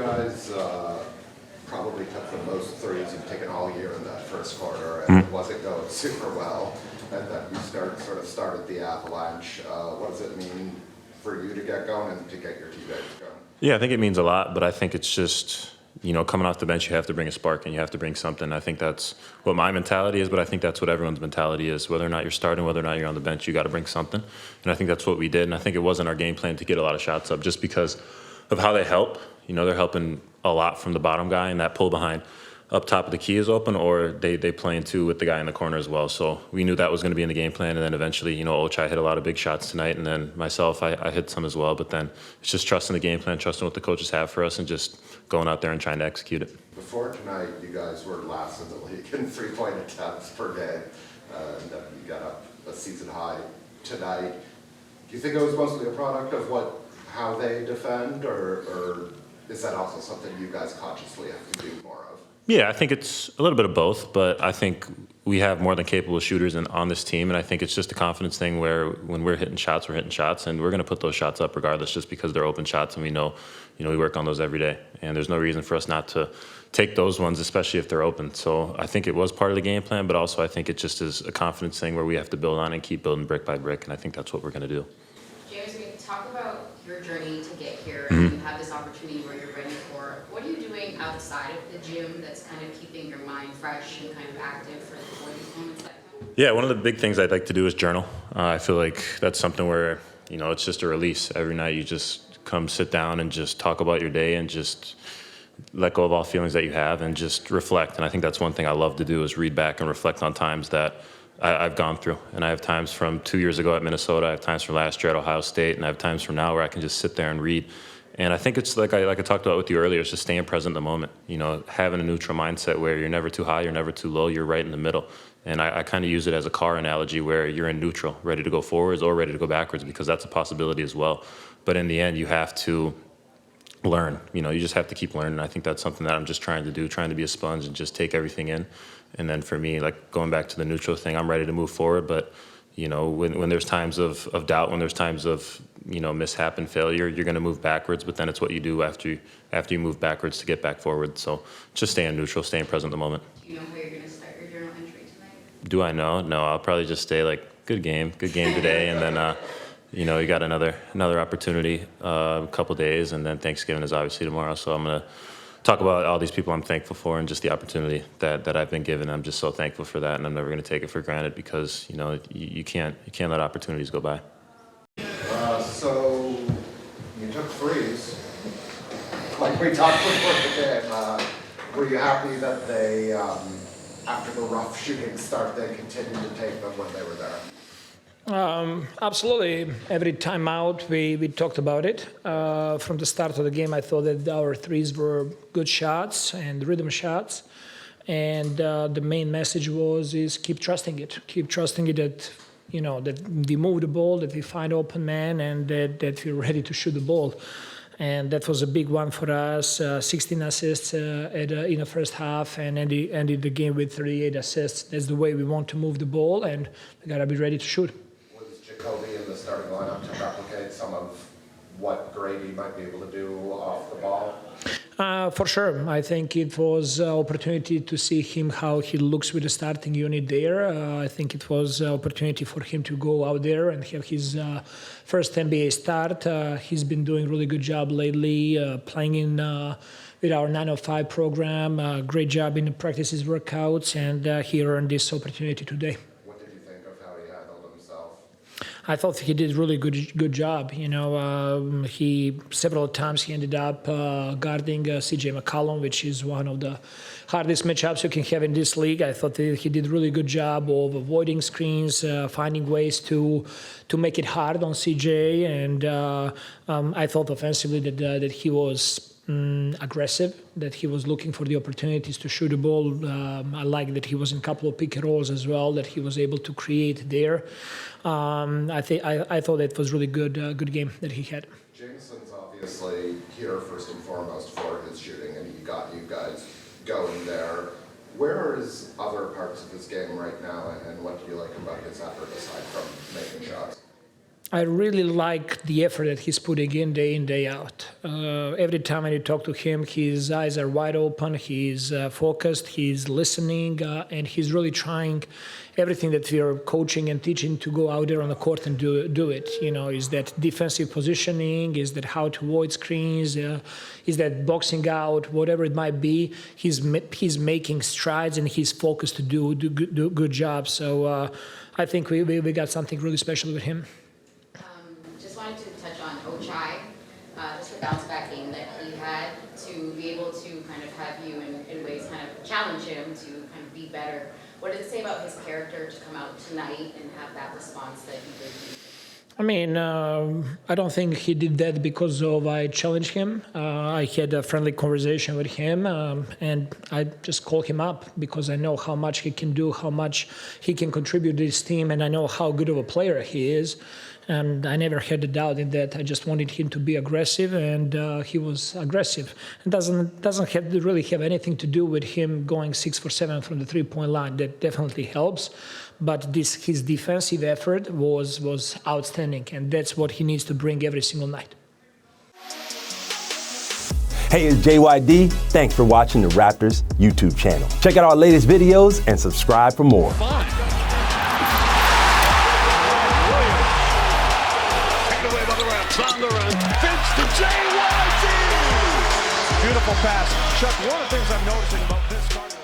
guys probably took the most threes you've taken all year in that first quarter, and it wasn't going super well. And then you started the avalanche. What does it mean for you to get going and to get your teammates going? Yeah, I think it means a lot, but I think it's just, coming off the bench, you have to bring a spark and you have to bring something. I think that's what my mentality is, but I think that's what everyone's mentality is. Whether or not you're starting, whether or not you're on the bench, you got to bring something. And I think that's what we did. And I think it wasn't our game plan to get a lot of shots up just because of how they help. They're helping a lot from the bottom guy, and that pull behind up top of the key is open, or they play in two with the guy in the corner as well. So we knew that was going to be in the game plan, and then eventually, Ochai hit a lot of big shots tonight, and then myself, I hit some as well. But then it's just trusting the game plan, trusting what the coaches have for us, and just going out there and trying to execute it. Before tonight, you guys were last in the league in three-point attempts per game, and you got up a season high tonight. Do you think it was mostly a product of how they defend, or is that also something you guys consciously have to do more of? Yeah, I think it's a little bit of both, but I think we have more than capable shooters on this team, and I think it's just a confidence thing where when we're hitting shots, and we're going to put those shots up regardless just because they're open shots, and we know, we work on those every day, and there's no reason for us not to take those ones, especially if they're open. So I think it was part of the game plan, but also I think it just is a confidence thing where we have to build on and keep building brick by brick, and I think that's what we're going to do. Jamison, talk about your journey to get here, and you have this opportunity where you're ready for. What are you doing outside of the gym that's kind of keeping your mind fresh and kind of active for these moments that come? Yeah, one of the big things I'd like to do is journal. I feel like that's something where, it's just a release. Every night you just come sit down and just talk about your day and just let go of all feelings that you have and just reflect. And I think that's one thing I love to do is read back and reflect on times that I've gone through. And I have times from 2 years ago at Minnesota, I have times from last year at Ohio State, and I have times from now where I can just sit there and read. And I think it's like I talked about with you earlier, it's just staying present in the moment, having a neutral mindset where you're never too high, you're never too low, you're right in the middle. And I kind of use it as a car analogy where you're in neutral, ready to go forwards or ready to go backwards, because that's a possibility as well. But in the end, you have to learn, you just have to keep learning. I think that's something that I'm just trying to do, trying to be a sponge and just take everything in. And then for me, like going back to the neutral thing, I'm ready to move forward, but when there's times of doubt, when there's times of, mishap and failure, you're going to move backwards, but then it's what you do after you move backwards to get back forward. So just staying neutral, staying present in the moment. Do you know how you're going to start your journal entry tonight? Do I know? No, I'll probably just stay like, good game today, and then, you got another opportunity a couple days, and then Thanksgiving is obviously tomorrow, so I'm going to talk about all these people I'm thankful for and just the opportunity that I've been given. I'm just so thankful for that, and I'm never going to take it for granted because, you can't let opportunities go by. So you took threes, like we talked before the game. Were you happy that they, after the rough shooting start, they continued to take them when they were there? Absolutely. Every time out, we talked about it. From the start of the game, I thought that our threes were good shots and rhythm shots. And the main message is keep trusting it. Keep trusting it that, that we move the ball, that we find open man, and that we're ready to shoot the ball. And that was a big one for us. 16 assists in the first half, and ended the game with 38 assists. That's the way we want to move the ball, and we got to be ready to shoot. Jacoby in the starting lineup to replicate some of what Grady might be able to do off the ball? For sure. I think it was an opportunity to see him, how he looks with the starting unit there. I think it was an opportunity for him to go out there and have his first NBA start. He's been doing a really good job lately, playing in with our 905 program. Great job in the practices, workouts, and he earned this opportunity today. I thought he did a really good job. He several times he ended up guarding CJ McCollum, which is one of the hardest matchups you can have in this league. I thought that he did a really good job of avoiding screens, finding ways to make it hard on CJ, and I thought offensively that he was aggressive, that he was looking for the opportunities to shoot the ball. I like that he was in a couple of pick and rolls as well, that he was able to create there. I thought it was really good game that he had. Jamison's obviously here first and foremost for his shooting, and he got you guys going there. Where are his other parts of his game right now, and what do you like about his effort aside from making shots? I really like the effort that he's putting in, day out. Every time when you talk to him, his eyes are wide open, he's focused, he's listening, and he's really trying everything that we are coaching and teaching to go out there on the court and do it. You know, is that defensive positioning, is that how to avoid screens, is that boxing out, whatever it might be, he's making strides and he's focused to do good job. So I think we got something really special with him. Just wanted to touch on Ochai, just the bounce back game that he had, to be able to kind of have you in ways kind of challenge him to kind of be better. What does it say about his character to come out tonight and have that response that he did? I mean, I don't think he did that because of I challenged him. I had a friendly conversation with him, and I just called him up because I know how much he can do, how much he can contribute to this team, and I know how good of a player he is. And I never had a doubt in that. I just wanted him to be aggressive, and he was aggressive. It doesn't really have anything to do with him going 6 for 7 from the three-point line. That definitely helps. But his defensive effort was outstanding, and that's what he needs to bring every single night. Hey, it's JYD. Thanks for watching the Raptors YouTube channel. Check out our latest videos and subscribe for more. On the run, Finch to JYD! Beautiful pass. Chuck, one of the things I'm noticing about this card.